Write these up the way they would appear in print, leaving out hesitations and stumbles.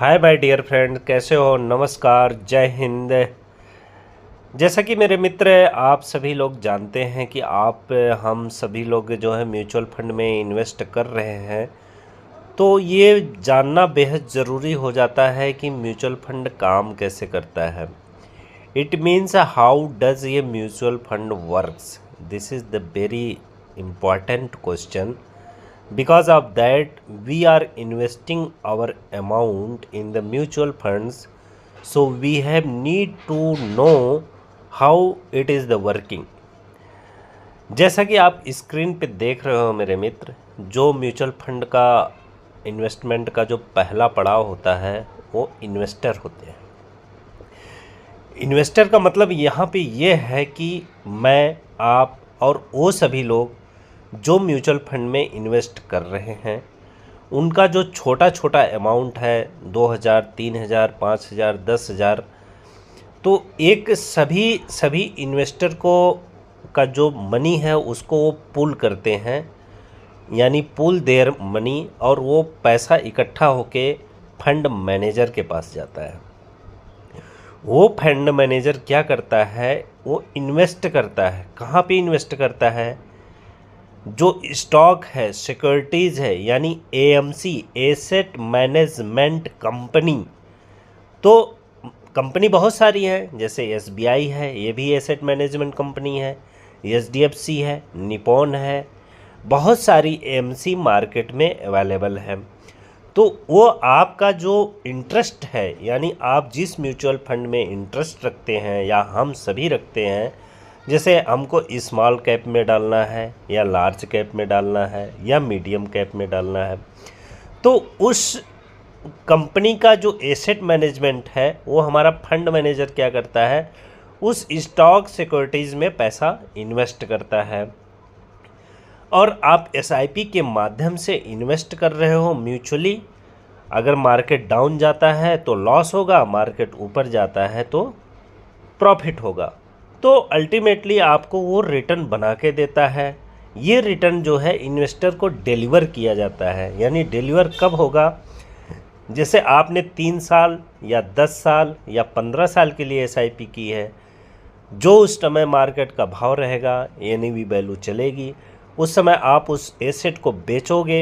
Hi my dear friend, कैसे हो? नमस्कार, जय हिंद। जैसा कि मेरे मित्र आप सभी लोग जानते हैं कि हम सभी लोग जो है म्यूचुअल फंड में इन्वेस्ट कर रहे हैं। तो ये जानना बेहद ज़रूरी हो जाता है कि म्यूचुअल फंड काम कैसे करता है। इट मीन्स हाउ डज़ ये mutual fund works. This is the very important question. Because of that, we are investing our amount in the mutual funds, so we have need to know how it is the working. जैसा कि आप screen पे देख रहे हो मेरे मित्र, जो mutual fund का इन्वेस्टमेंट का जो पहला पड़ाव होता है वो इन्वेस्टर होते हैं। इन्वेस्टर का मतलब यहाँ पे ये है कि मैं, आप और वो सभी लोग जो म्यूचुअल फंड में इन्वेस्ट कर रहे हैं, उनका जो छोटा छोटा अमाउंट है 2000, 3000, 5000, 10,000, तो एक सभी इन्वेस्टर को का जो मनी है उसको वो पूल करते हैं, यानी पूल देयर मनी, और वो पैसा इकट्ठा होके फंड मैनेजर के पास जाता है। वो फंड मैनेजर क्या करता है, वो इन्वेस्ट करता है। कहाँ पे इन्वेस्ट करता है? जो स्टॉक है, सिक्योरिटीज़ है, यानी एएमसी, एसेट मैनेजमेंट कंपनी। तो कंपनी बहुत सारी है, जैसे एसबीआई है, ये भी एसेट मैनेजमेंट कंपनी है, एचडीएफसी है, निपॉन है, बहुत सारी एएमसी मार्केट में अवेलेबल है। तो वो आपका जो इंटरेस्ट है, यानी आप जिस म्यूचुअल फंड में इंटरेस्ट रखते हैं या हम सभी रखते हैं, जैसे हमको स्मॉल कैप में डालना है या लार्ज कैप में डालना है या मीडियम कैप में डालना है, तो उस कंपनी का जो एसेट मैनेजमेंट है वो हमारा फंड मैनेजर क्या करता है, उस स्टॉक सिक्योरिटीज़ में पैसा इन्वेस्ट करता है। और आप एसआईपी के माध्यम से इन्वेस्ट कर रहे हो म्यूचुअली। अगर मार्केट डाउन जाता है तो लॉस होगा, मार्केट ऊपर जाता है तो प्रॉफिट होगा। तो अल्टीमेटली आपको वो रिटर्न बना के देता है। ये रिटर्न जो है इन्वेस्टर को डिलीवर किया जाता है। यानी डिलीवर कब होगा? जैसे आपने 3 साल या 10 साल या 15 साल के लिए एसआईपी की है, जो उस समय मार्केट का भाव रहेगा, एनएवी वैल्यू चलेगी, उस समय आप उस एसेट को बेचोगे,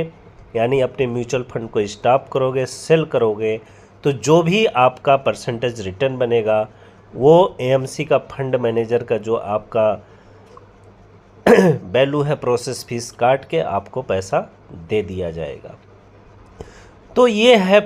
यानी अपने म्यूचुअल फंड को स्टॉप करोगे, सेल करोगे, तो जो भी आपका परसेंटेज रिटर्न बनेगा वो एएमसी का फंड मैनेजर का जो आपका वैल्यू है, प्रोसेस फीस काट के आपको पैसा दे दिया जाएगा। तो ये है